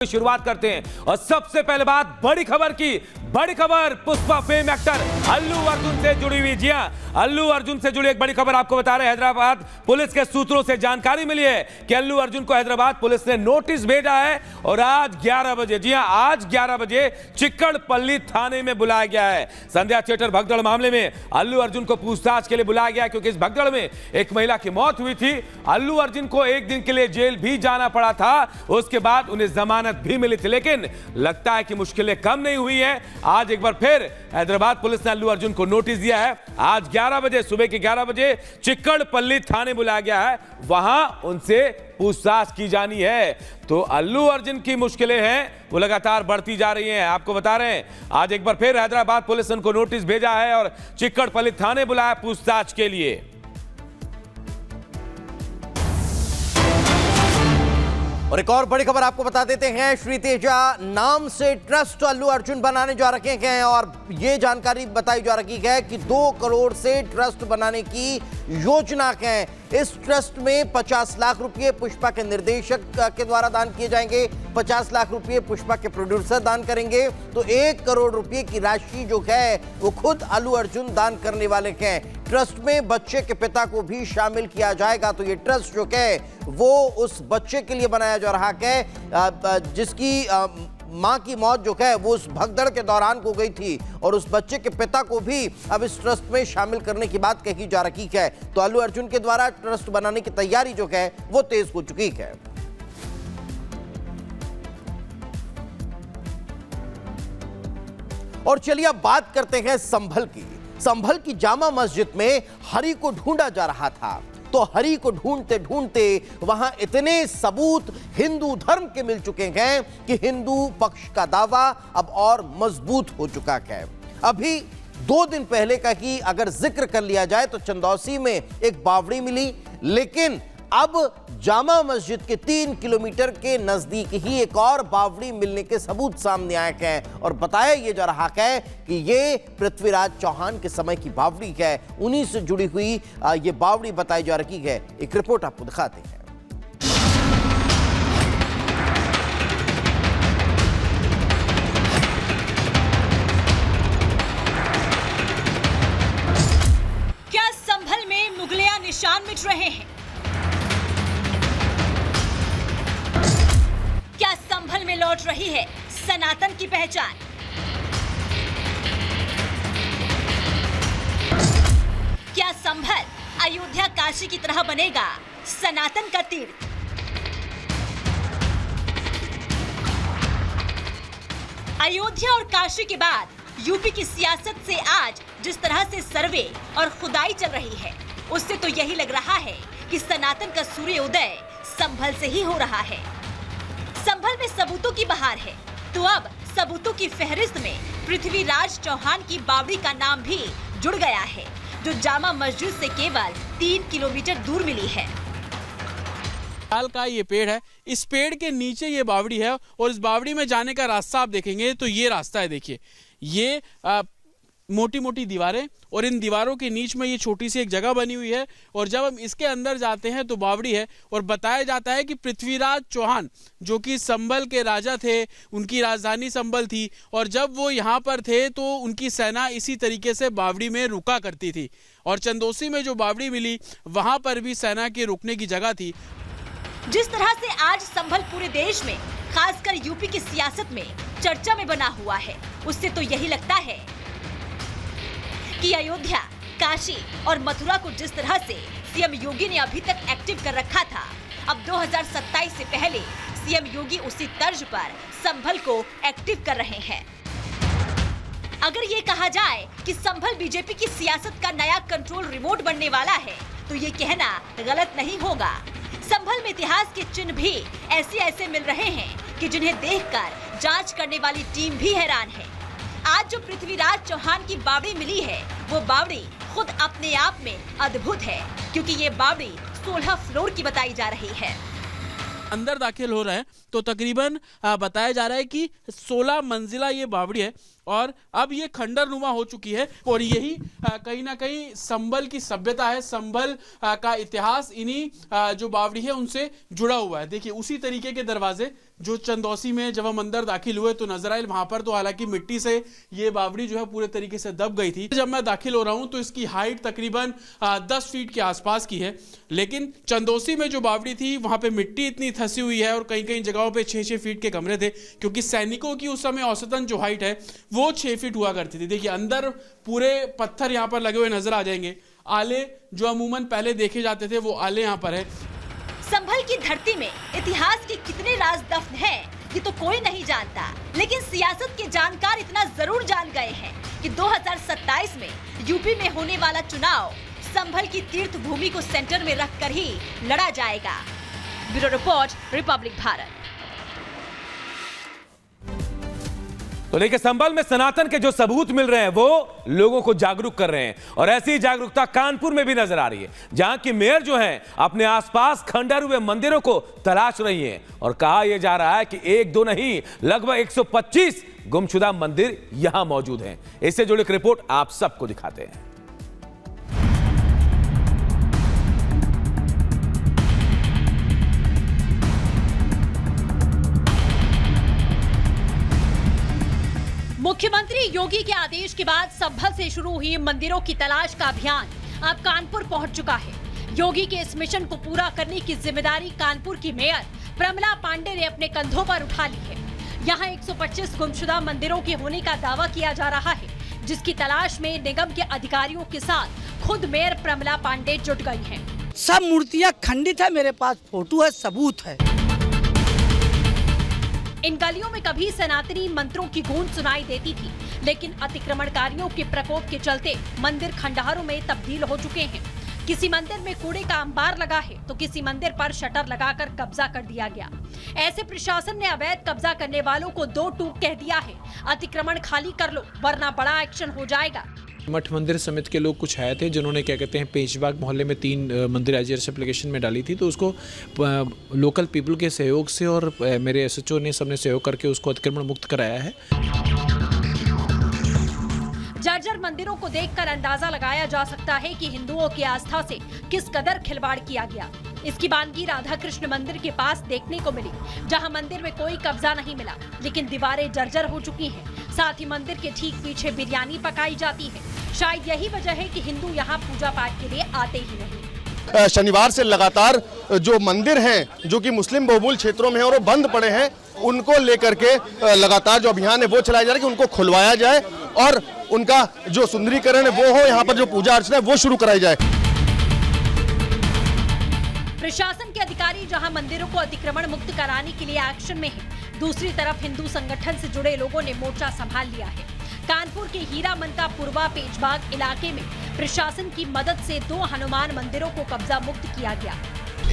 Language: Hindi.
शुरुआत करते हैं और सबसे पहले बात बड़ी खबर की। बड़ी खबर पुष्पा फेम एक्टर अल्लू अर्जुन से जुड़ी हुई। जी हां, अल्लू अर्जुन से जुड़ी एक बड़ी खबर आपको बता रहे हैं। हैदराबाद पुलिस के सूत्रों से जानकारी मिली है कि अल्लू अर्जुन को हैदराबाद पुलिस ने नोटिस भेजा है और आज 11 बजे, जी हां आज 11 बजे चिक्कड़पल्ली थाने में बुलाया गया है। संध्या थिएटर भगदड़ मामले में अल्लू अर्जुन को पूछताछ के लिए बुलाया गया क्योंकि इस भगदड़ में एक महिला की मौत हुई थी। अल्लू अर्जुन को एक दिन के लिए जेल भी जाना पड़ा था, उसके बाद उन्हें जमानत भी मिली थी, लेकिन लगता है कि मुश्किलें कम नहीं हुई है। आज एक बार फिर हैदराबाद पुलिस ने अल्लू अर्जुन को नोटिस दिया है। आज 11 बजे, सुबह के 11 बजे चिक्कड़पल्ली थाने बुलाया गया है, वहां उनसे पूछताछ की जानी है। तो अल्लू अर्जुन की मुश्किलें हैं वो लगातार बढ़ती जा रही हैं। आपको बता रहे हैं आज एक बार फिर हैदराबाद पुलिस ने उनको नोटिस भेजा है और चिक्कड़पल्ली थाने बुलाया पूछताछ के लिए। और एक और बड़ी खबर आपको बता देते हैं, श्री तेजा नाम से ट्रस्ट अल्लू अर्जुन बनाने जा रखे हैं और ये जानकारी बताई जा रही है कि 2 करोड़ से ट्रस्ट बनाने की योजना है। इस ट्रस्ट में 50 लाख रुपए पुष्पा के निर्देशक के द्वारा दान किए जाएंगे, 50 लाख रुपए पुष्पा के प्रोड्यूसर दान करेंगे, तो 1 करोड़ रुपए की राशि जो है वो खुद अल्लू अर्जुन दान करने वाले हैं। ट्रस्ट में बच्चे के पिता को भी शामिल किया जाएगा। तो ये ट्रस्ट जो है वो उस बच्चे के लिए बनाया जा रहा है जिसकी मां की मौत जो है वो उस भगदड़ के दौरान हो गई थी और उस बच्चे के पिता को भी अब इस ट्रस्ट में शामिल करने की बात कही जा रही है। तो अल्लू अर्जुन के द्वारा ट्रस्ट बनाने की तैयारी जो है वो तेज हो चुकी है। और चलिए अब बात करते हैं संभल की। संभल की जामा मस्जिद में हरि को ढूंढा जा रहा था, तो हरि को ढूंढते ढूंढते वहां इतने सबूत हिंदू धर्म के मिल चुके हैं कि हिंदू पक्ष का दावा अब और मजबूत हो चुका है। अभी 2 दिन पहले का ही अगर जिक्र कर लिया जाए तो चंदौसी में एक बावड़ी मिली, लेकिन अब जामा मस्जिद के 3 किलोमीटर के नजदीक ही एक और बावड़ी मिलने के सबूत सामने आए हैं और बताया यह जा रहा है कि ये पृथ्वीराज चौहान के समय की बावड़ी है। उन्हीं से जुड़ी हुई ये बावड़ी बताई जा रही है। एक रिपोर्ट आपको दिखाते हैं। क्या संभल में मुगलिया निशान मिट रहे हैं? क्या संभल में लौट रही है सनातन की पहचान? क्या संभल अयोध्या काशी की तरह बनेगा सनातन का तीर्थ? अयोध्या और काशी के बाद यूपी की सियासत से आज जिस तरह से सर्वे और खुदाई चल रही है, उससे तो यही लग रहा है कि सनातन का सूर्य उदय संभल से ही हो रहा है। संभल में सबूतों की बहार है, तो अब सबूतों की फहरिस्त में पृथ्वीराज चौहान की बावड़ी का नाम भी जुड़ गया है, जो जामा मस्जिद से केवल 3 किलोमीटर दूर मिली है। साल का ये पेड़ है, इस पेड़ के नीचे ये बावड़ी है और इस बावड़ी में जाने का रास्ता आप देखेंगे तो ये रास्ता है। देखिए ये मोटी मोटी दीवारें और इन दीवारों के नीच में ये छोटी सी एक जगह बनी हुई है और जब हम इसके अंदर जाते हैं तो बावड़ी है और बताया जाता है कि पृथ्वीराज चौहान जो कि संभल के राजा थे, उनकी राजधानी संभल थी और जब वो यहाँ पर थे तो उनकी सेना इसी तरीके से बावड़ी में रुका करती थी और चंदौसी में जो बावड़ी मिली वहां पर भी सेना के रुकने की जगह थी। जिस तरह से आज संभल पूरे देश में, खासकर यूपी की सियासत में चर्चा में बना हुआ है, उससे तो यही लगता है कि अयोध्या, काशी और मथुरा को जिस तरह से सीएम योगी ने अभी तक एक्टिव कर रखा था, अब 2027 से पहले सीएम योगी उसी तर्ज पर संभल को एक्टिव कर रहे हैं। अगर ये कहा जाए कि संभल बीजेपी की सियासत का नया कंट्रोल रिमोट बनने वाला है, तो ये कहना गलत नहीं होगा। संभल में इतिहास के चिन्ह भी ऐसे मिल रहे हैं कि जिन्हें देखकर जांच करने वाली टीम भी हैरान है। आज जो पृथ्वीराज चौहान की बावड़ी मिली है, वो बावड़ी खुद अपने आप में अद्भुत है, क्योंकि ये बावड़ी 16 फ्लोर की बताई जा रही है। अंदर दाखिल हो रहे हैं तो तकरीबन बताया जा रहा है कि 16 मंजिला ये बावड़ी है और अब ये खंडरनुमा हो चुकी है और यही कहीं ना कहीं संभल की सभ्यता है, संभल का इतिहास इन्हीं जो बावड़ी है उनसे जुड़ा हुआ है। देखिए उसी तरीके के दरवाजे जो चंदौसी में जब हम अंदर दाखिल हुए तो नजर आए, वहां पर तो हालांकि मिट्टी से ये बावड़ी जो है पूरे तरीके से दब गई थी। जब मैं दाखिल हो रहा हूं तो इसकी हाइट तकरीबन 10 फीट के आसपास की है, लेकिन चंदौसी में जो बावड़ी थी वहां पे मिट्टी इतनी धंसी हुई है और कई कई जगहों पे 6-6 फीट के कमरे थे, क्योंकि सैनिकों की उस समय औसतन जो हाइट है वो 6 फीट हुआ करती थी। देखिए अंदर पूरे पत्थर यहाँ पर लगे हुए नजर आ जाएंगे। आले जो अमूमन पहले देखे जाते थे वो आले यहाँ पर है। संभल की धरती में इतिहास के कितने राज दफन हैं, ये तो कोई नहीं जानता, लेकिन सियासत के जानकार इतना जरूर जान गए हैं कि 2027 में यूपी में होने वाला चुनाव संभल की तीर्थ भूमि को सेंटर में रखकर ही लड़ा जाएगा। Bureau report, Republic Bharat. तो देखिए, संभल में सनातन के जो सबूत मिल रहे हैं वो लोगों को जागरूक कर रहे हैं, और ऐसी जागरूकता कानपुर में भी नजर आ रही है, जहां की मेयर जो है अपने आसपास खंडर हुए मंदिरों को तलाश रही हैं, और कहा यह जा रहा है कि एक दो नहीं, लगभग 125 गुमशुदा मंदिर यहां मौजूद हैं। इससे जुड़ी एक रिपोर्ट आप सबको दिखाते हैं। मुख्यमंत्री योगी के आदेश के बाद संभल से शुरू हुई मंदिरों की तलाश का अभियान अब कानपुर पहुंच चुका है। योगी के इस मिशन को पूरा करने की जिम्मेदारी कानपुर की मेयर प्रमिला पांडे ने अपने कंधों पर उठा ली है। यहां 125 गुमशुदा मंदिरों के होने का दावा किया जा रहा है, जिसकी तलाश में निगम के अधिकारियों के साथ खुद मेयर प्रमिला पांडे जुट गई हैं। सब मूर्तियां खंडित है, मेरे पास फोटो है, सबूत है। इन गलियों में कभी सनातनी मंत्रों की गूंज सुनाई देती थी, लेकिन अतिक्रमणकारियों के प्रकोप के चलते मंदिर खंडहरों में तब्दील हो चुके हैं। किसी मंदिर में कूड़े का अंबार लगा है तो किसी मंदिर पर शटर लगाकर कब्जा कर दिया गया। ऐसे प्रशासन ने अवैध कब्जा करने वालों को 2 टूक कह दिया है, अतिक्रमण खाली कर लो वरना बड़ा एक्शन हो जाएगा। मठ मंदिर समिति के लोग कुछ आए थे, जिन्होंने क्या कहते हैं पेंचबाग मोहल्ले में 3 मंदिर IGRS एप्लीकेशन में डाली थी, तो उसको लोकल पीपल के सहयोग से और मेरे SHO ने सबने सहयोग करके उसको अतिक्रमण मुक्त कराया है। जर्जर मंदिरों को देखकर अंदाजा लगाया जा सकता है कि हिंदुओं की आस्था से किस कदर खिलवाड़ किया गया। इसकी बानगी राधा कृष्ण मंदिर के पास देखने को मिली, जहां मंदिर में कोई कब्जा नहीं मिला, लेकिन दीवारें जर्जर हो चुकी हैं। साथ ही मंदिर के ठीक पीछे बिरयानी पकाई जाती है। शायद यही वजह है कि हिंदू यहाँ पूजा पाठ के लिए आते ही नहीं। शनिवार से लगातार जो मंदिर हैं जो कि मुस्लिम बहुमूल क्षेत्रों में हैं और वो बंद पड़े हैं, उनको लेकर के लगातार जो अभियान है वो चलाया जा रहा है कि उनको खुलवाया जाए और उनका जो सुंदरीकरण है वो हो, यहाँ पर जो पूजा अर्चना है वो शुरू कराई जाए। प्रशासन के अधिकारी जहां मंदिरों को अतिक्रमण मुक्त कराने के लिए एक्शन में हैं, दूसरी तरफ हिंदू संगठन से जुड़े लोगों ने मोर्चा संभाल लिया है। कानपुर के हीरा मंता पूर्वा पेंचबाग इलाके में प्रशासन की मदद से 2 हनुमान मंदिरों को कब्जा मुक्त किया गया।